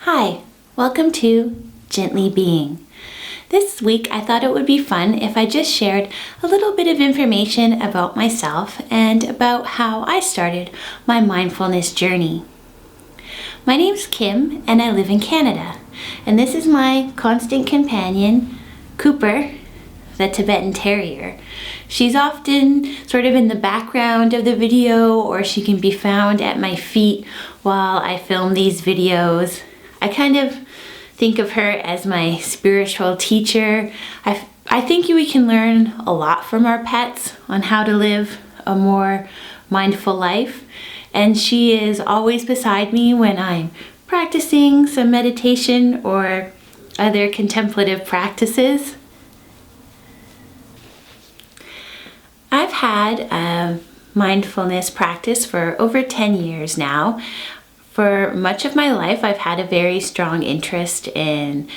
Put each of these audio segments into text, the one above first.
Hi, welcome to Gently Being. This week I thought it would be fun if I just shared a little bit of information about myself and about how I started my mindfulness journey. My name's Kim and I live in Canada, and this is my constant companion, Cooper, the Tibetan Terrier. She's often sort of in the background of the video, or she can be found at my feet while I film these videos. I kind of think of her as my spiritual teacher. I think we can learn a lot from our pets on how to live a more mindful life. And she is always beside me when I'm practicing some meditation or other contemplative practices. I've had a mindfulness practice for over 10 years now. For much of my life, I've had a very strong interest in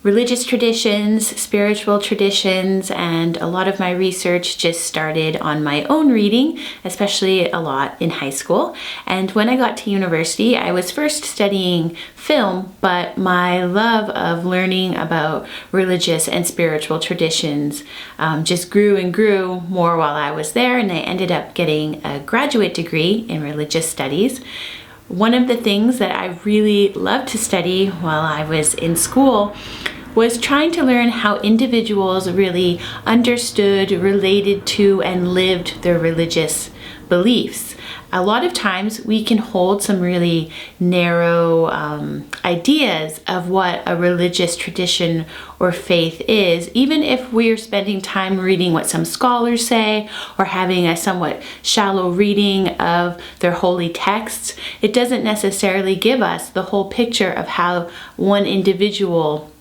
religious traditions, spiritual traditions, and a lot of my research just started on my own reading, especially a lot in high school. And when I got to university, I was first studying film, but my love of learning about religious and spiritual traditions just grew and grew more while I was there, and I ended up getting a graduate degree in religious studies. One of the things that I really loved to study while I was in school was trying to learn how individuals really understood, related to, and lived their religious beliefs. A lot of times we can hold some really narrow ideas of what a religious tradition or faith is, even if we're spending time reading what some scholars say or having a somewhat shallow reading of their holy texts. It doesn't necessarily give us the whole picture of how one individual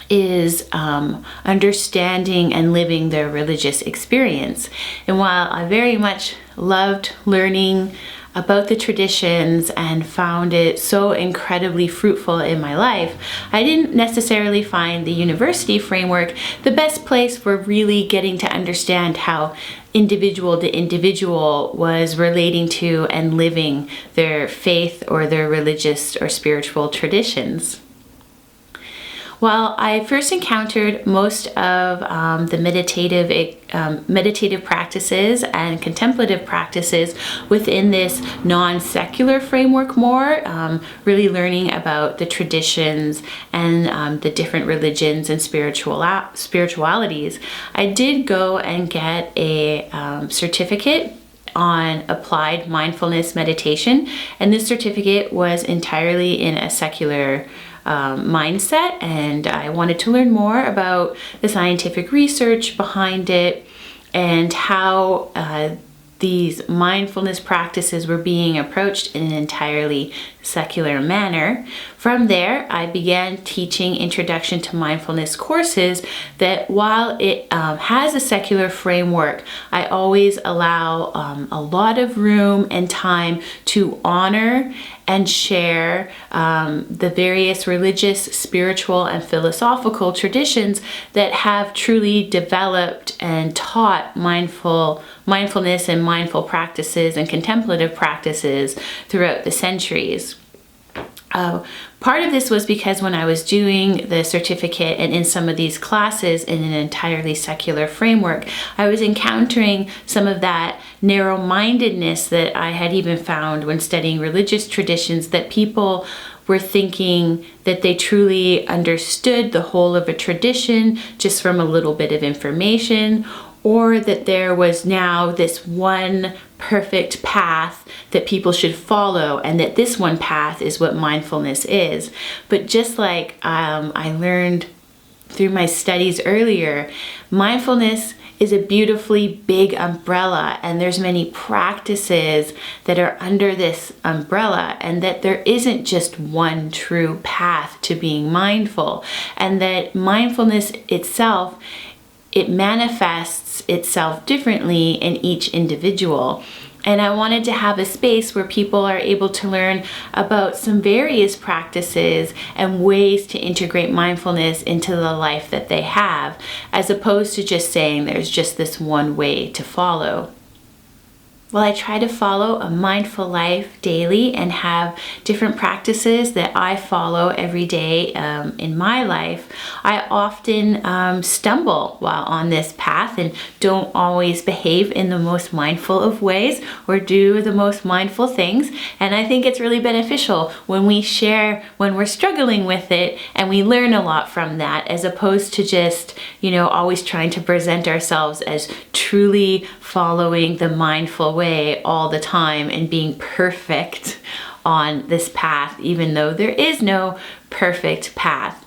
is understanding and living their religious experience. And while I very much loved learning about the traditions and found it so incredibly fruitful in my life, I didn't necessarily find the university framework the best place for really getting to understand how individual to individual was relating to and living their faith or their religious or spiritual traditions. While I first encountered most of the meditative practices and contemplative practices within this non-secular framework more, really learning about the traditions and the different religions and spiritualities, I did go and get a certificate on applied mindfulness meditation, and this certificate was entirely in a secular mindset, and I wanted to learn more about the scientific research behind it and how these mindfulness practices were being approached in an entirely secular manner. From there, I began teaching introduction to mindfulness courses that, while it has a secular framework, I always allow a lot of room and time to honor and share the various religious, spiritual, and philosophical traditions that have truly developed and taught mindfulness and mindful practices and contemplative practices throughout the centuries. Part of this was because when I was doing the certificate and in some of these classes in an entirely secular framework, I was encountering some of that narrow-mindedness that I had even found when studying religious traditions, that people were thinking that they truly understood the whole of a tradition just from a little bit of information, or that there was now this one perfect path that people should follow, and that this one path is what mindfulness is. But just like I learned through my studies earlier, mindfulness is a beautifully big umbrella, and there's many practices that are under this umbrella, and that there isn't just one true path to being mindful, and that mindfulness itself, it manifests itself differently in each individual. And I wanted to have a space where people are able to learn about some various practices and ways to integrate mindfulness into the life that they have, as opposed to just saying there's just this one way to follow. While I try to follow a mindful life daily and have different practices that I follow every day in my life, I often stumble while on this path and don't always behave in the most mindful of ways or do the most mindful things. And I think it's really beneficial when we share when we're struggling with it, and we learn a lot from that, as opposed to just, always trying to present ourselves as truly following the mindful way all the time and being perfect on this path, even though there is no perfect path.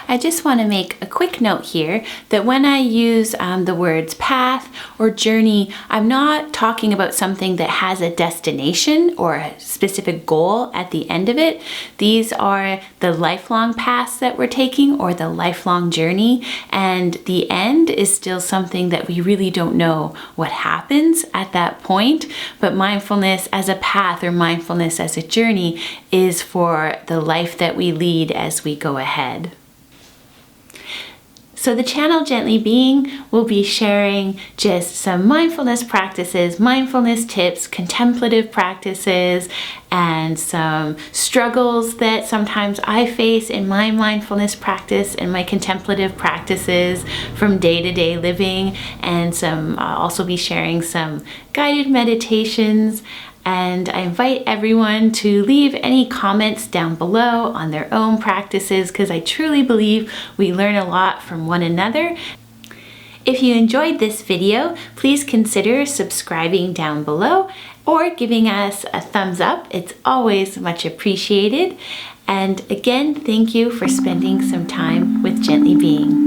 I just want to make a quick note here that when I use the words path or journey, I'm not talking about something that has a destination or a specific goal at the end of it. These are the lifelong paths that we're taking, or the lifelong journey, and the end is still something that we really don't know what happens at that point. But mindfulness as a path, or mindfulness as a journey, is for the life that we lead as we go ahead. So the channel Gently Being will be sharing just some mindfulness practices, mindfulness tips, contemplative practices, and some struggles that sometimes I face in my mindfulness practice and my contemplative practices from day-to-day living. And I'll also be sharing some guided meditations. And I invite everyone to leave any comments down below on their own practices, because I truly believe we learn a lot from one another. If you enjoyed this video, please consider subscribing down below or giving us a thumbs up. It's always much appreciated. And again, thank you for spending some time with Gently Being.